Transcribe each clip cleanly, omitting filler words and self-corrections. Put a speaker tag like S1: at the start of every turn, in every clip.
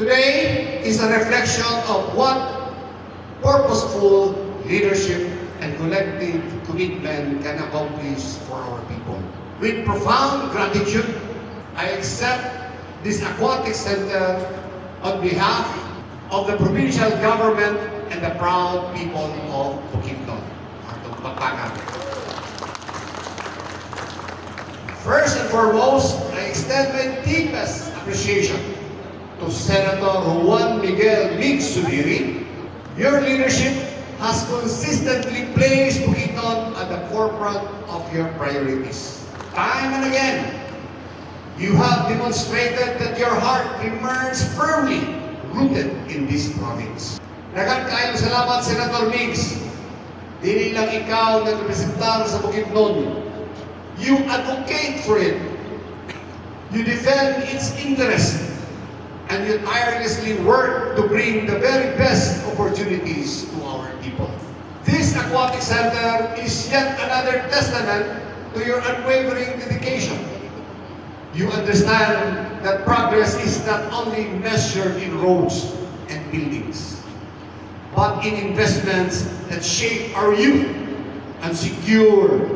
S1: Today is a reflection of what purposeful leadership and collective commitment can accomplish for our people. With profound gratitude, I accept this aquatic center on behalf of the provincial government and the proud people of Bukidnon. Atong pagpakan. First and foremost, I extend my deepest appreciation to Senator Juan Miguel Mix Subiri. Your leadership has consistently placed Bukidnon at the forefront of your priorities. Time and again, you have demonstrated that your heart remains firmly rooted in this province. Daghang kaayong salamat, Senator Mix. Dili lang ikaw nagrepresentar sa Bukidnon. You advocate for it. You defend its interest. And you tirelessly work to bring the very best opportunities to our people. This aquatic center is yet another testament to your unwavering dedication. You understand that progress is not only measured in roads and buildings, but in investments that shape our youth and secure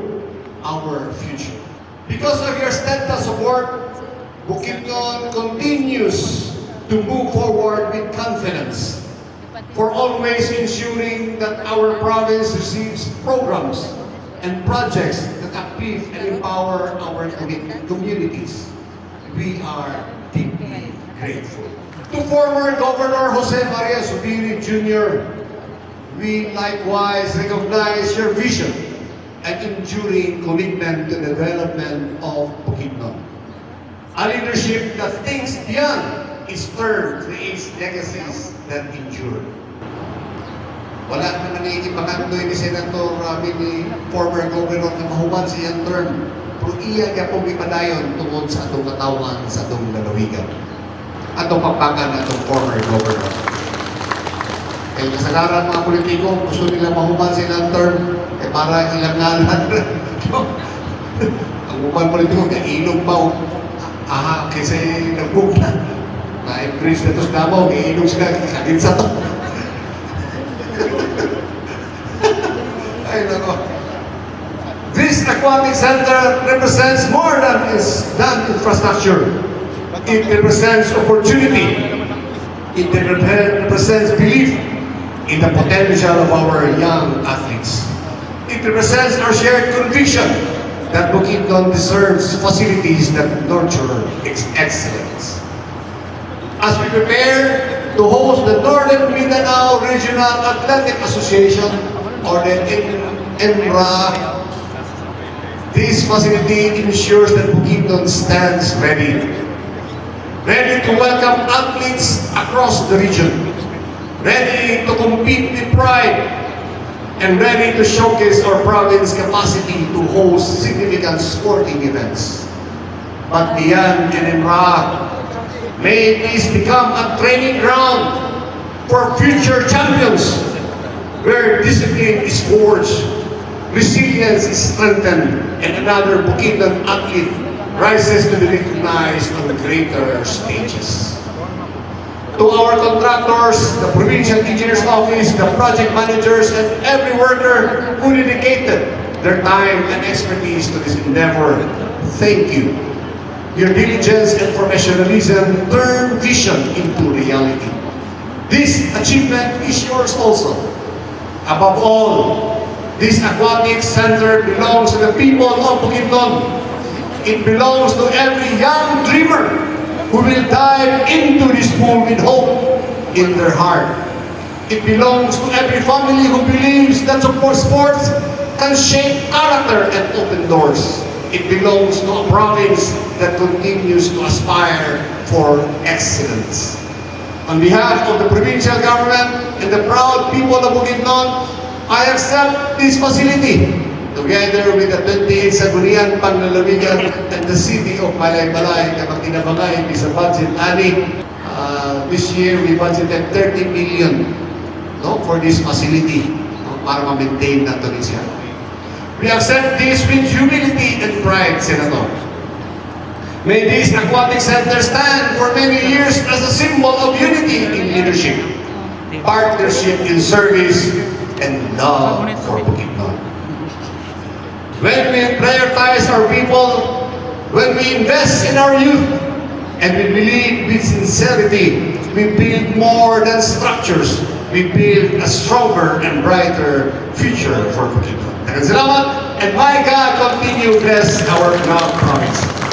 S1: our future. Because of your steadfast support, Bukidnon continues to move forward with confidence, for always ensuring that our province receives programs and projects that uplift and empower our communities. We are deeply grateful. To former Governor Jose Maria Subiri Jr., we likewise recognize your vision and enduring commitment to the development of Bukidnon. A leadership that thinks beyond its term creates legacies that endure. Wala naman ikipakandoy ni Senator ni former governor na mahuman siyang term. Pero iya niya pong ipadayon tungkol sa atong katawan, sa atong lalawigan. Atong pagpakan atong former governor. Kaya kasagaran mga politiko, gusto nila mahuman silang term, para ilangalan. Ang upan politiko, kailog pa. Kasi nag-book na. Na-impress na ito sa Davao, kailog sila, kakagin sa to. Ay, nako. This aquatic center represents more than infrastructure. It represents opportunity. It represents belief in the potential of our young athletes. It represents our shared conviction that Bukidnon deserves facilities that nurture its excellence. As we prepare to host the Northern Mindanao Regional Athletic Association, or the NRA, this facility ensures that Bukidnon stands ready to welcome athletes across the region, ready to compete with pride, and ready to showcase our province's capacity to host significant sporting events. But beyond NMRA, may this become a training ground for future champions, where discipline is forged, resilience is strengthened, and another Bukidnon athlete rises to be recognized on greater stages. To our contractors, the Provincial Engineers Office, the project managers, and every worker who dedicated their time and expertise to this endeavor, thank you. Your diligence and professionalism turn vision into reality. This achievement is yours also. Above all, this aquatic center belongs to the people of Bukidnon. It belongs to every young dreamer who will dive into this pool with hope in their heart. It belongs to every family who believes that sports can shape character and open doors. It belongs to a province that continues to aspire for excellence. On behalf of the provincial government and the proud people of Bukidnon, I accept this facility together with the 28 Sangguniang Panlalawigan and the city of Malaybalay, kapag tinabangay sa budget ani. This year we budgeted 30 million for this facility para ma-maintain natin siya. We accept this with humility and pride, Senator. May this aquatic center stand for many years as a symbol of unity in leadership, partnership in service, and love for Bukidnon. When we prioritize our people, when we invest in our youth, and we believe with sincerity, we build more than structures. We build a stronger and brighter future for Bukidnon. Salamat, and may God continue bless our province.